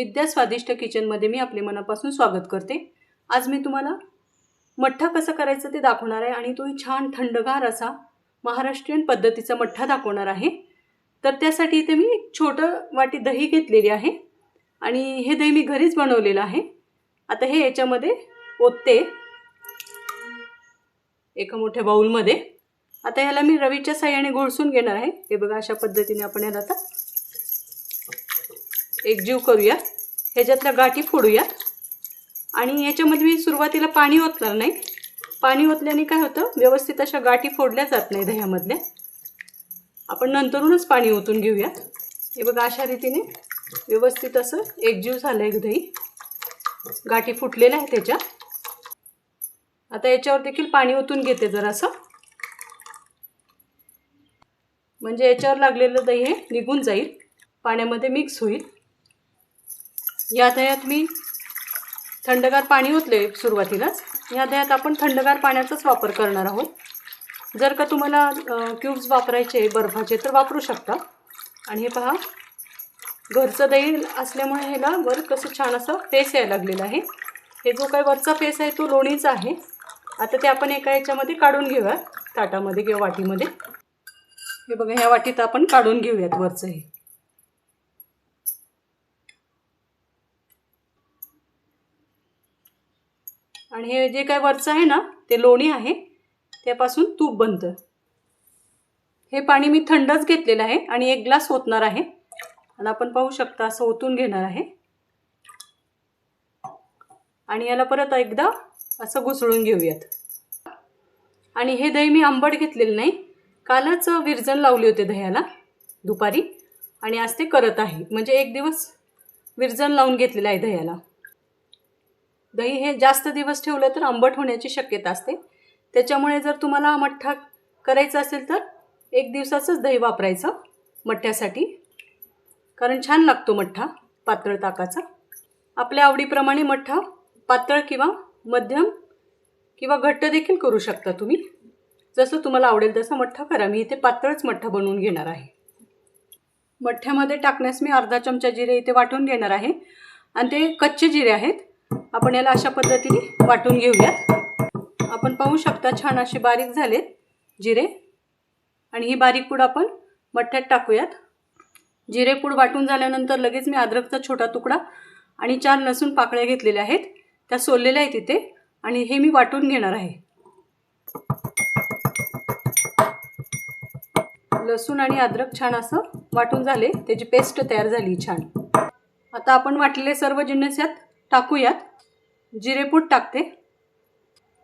विद्या स्वादिष्ट किचनमध्ये मी आपले मनापासून स्वागत करते। आज मी तुम्हाला मठ्ठा कसा करायचा ते दाखवणार आहे आणि तो छान थंडगार असा महाराष्ट्रीयन पद्धतीचा मठ्ठा दाखवणार आहे। तर त्यासाठी इथे मी एक छोटं वाटी दही घेतलेली आहे आणि हे दही मी घरीच बनवलेलं आहे। आता हे याच्यामध्ये ओतते एका मोठ्या बाउलमध्ये। आता ह्याला मी रवीच्या साहाय्याने घोळसून घेणार आहे। हे बघा अशा पद्धतीने आपण याला आता एकजीव करूया, ह्याच्यातल्या गाठी फोडूया आणि याच्यामध्ये मी सुरुवातीला पाणी ओतणार नाही। पाणी ओतल्याने काय होतं, व्यवस्थित अशा गाठी फोडल्या जात नाही दह्यामधल्या। आपण नंतरूनच पाणी ओतून घेऊया। हे बघा अशा रीतीने व्यवस्थित असं एकजीव झालंय दही, गाठी फुटलेल्या आहेत त्याच्या। आता याच्यावर देखील पाणी ओतून घेते जरासं, म्हणजे याच्यावर लागलेलं दही हे निघून जाईल, पाण्यामध्ये मिक्स होईल। या दह्यात मी थंडगार पाणी ओतले सुरुवातीलाच। या दह्यात आपण थंडगार पाण्याचाच वापर करणार आहोत। जर का तुम्हाला क्यूब्स वापरायचे बर्फाचे तर वापरू शकता। आणि हे पहा, घरचं दही असल्यामुळे ह्याला वर कसं छान असं फेस यायला लागलेला आहे। हे जो काही वरचा फेस आहे तो लोणीचा आहे। आता ते आपण एका याच्यामध्ये काढून घेऊया, ताटामध्ये किंवा वाटीमध्ये। हे बघा ह्या वाटीत आपण काढून घेऊयात वरचं हे। आणि हे जे काय वरचं आहे ना ते लोणी आहे, त्यापासून तूप बनतं। हे पाणी मी थंडच घेतलेलं आहे आणि एक ग्लास ओतणार आहे आणि आपण पाहू शकता असं ओतून घेणार आहे आणि याला परत एकदा असं घुसळून घेऊयात। आणि हे दही मी आंबट घेतलेलं नाही, कालच विरजण लावली होते दह्याला दुपारी आणि आज ते करत आहे, म्हणजे एक दिवस विरजण लावून घेतलेलं आहे दह्याला। दही हे जास्त दिवस ठेवलं तर आंबट होण्याची शक्यता असते, त्याच्यामुळे जर तुम्हाला मठ्ठा करायचा असेल तर एक दिवसाचंच दही वापरायचं मठ्ठ्यासाठी, कारण छान लागतो मठ्ठा पातळ ताकाचा। आपल्या आवडीप्रमाणे मठ्ठा पातळ किंवा मध्यम किंवा घट्ट देखील करू शकता तुम्ही, जसं तुम्हाला आवडेल तसं मठ्ठा करा। मी इथे पातळच मठ्ठा बनवून घेणार आहे। मठ्ठ्यामध्ये टाकण्यास मी अर्धा चमचा जिरे इथे वाटून घेणार आहे आणि ते कच्चे जिरे आहेत। आपण याला अशा पद्धतीने वाटून घेऊयात। आपण पाहू शकता छान असे बारीक झालेत जिरे आणि ही बारीक पूड आपण मठ्ठ्यात टाकूयात। जिरे पूड वाटून झाल्यानंतर लगेच मी अद्रकचा छोटा तुकडा आणि 4 लसूण पाकळ्या घेतलेल्या आहेत, त्या सोललेल्या आहेत इथे आणि हे मी वाटून घेणार आहे। लसूण आणि अद्रक छान असं वाटून झाले, त्याची पेस्ट तयार झाली छान। आता आपण वाटलेले सर्व जिन्नस यात टाकूयात। जिरेपूड टाकते,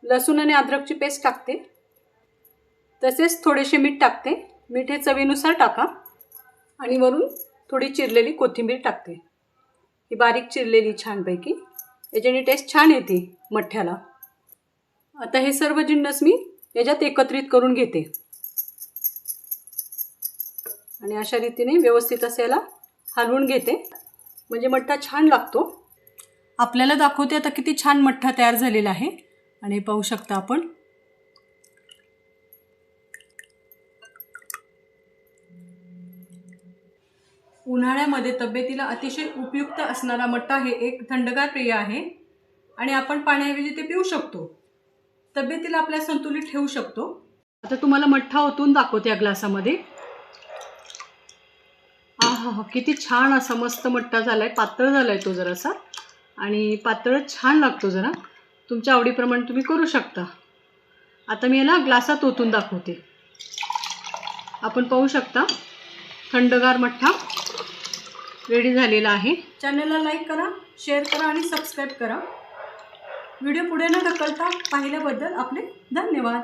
लसूण आणि अद्रकची पेस्ट टाकते, तसेच थोडेसे मीठ टाकते। मीठ हे चवीनुसार टाका आणि वरून थोडी चिरलेली कोथिंबीर टाकते, ही बारीक चिरलेली छानपैकी, याच्याने टेस्ट छान येते मठ्ठ्याला। आता हे सर्व जिन्नस मी याच्यात एकत्रित करून घेते आणि अशा रीतीने व्यवस्थित असं याला हलवून घेते, म्हणजे मठ्ठा छान लागतो। आपल्याला दाखवते आता किती छान मठ्ठा तयार झालेला आहे आणि पाहू शकता आपण। उन्हाळ्यामध्ये तब्येतीला अतिशय उपयुक्त असणारा मठ्ठा हे एक थंडगार पेय आहे आणि आपण पाण्याऐवजी ते पिऊ शकतो, तब्येतीला आपल्या संतुलित ठेवू शकतो। आता तुम्हाला मठ्ठा ओतून दाखवते या ग्लासामध्ये। आहा, किती छान असा मस्त मठ्ठा झालाय, पातळ झालाय तो जरासा आणि पातळच छान लागतो जरा, तुमच्या आवडीप्रमाणे तुम्ही करू शकता। आता मी याला ग्लासात ओतून दाखवते। आपण पाहू शकता थंडगार मठ्ठा रेडी झालेला आहे। चॅनलला लाईक करा, शेअर करा आणि सबस्क्राईब करा। व्हिडिओ पुढे न ढकलता पाहिल्याबद्दल आपले धन्यवाद।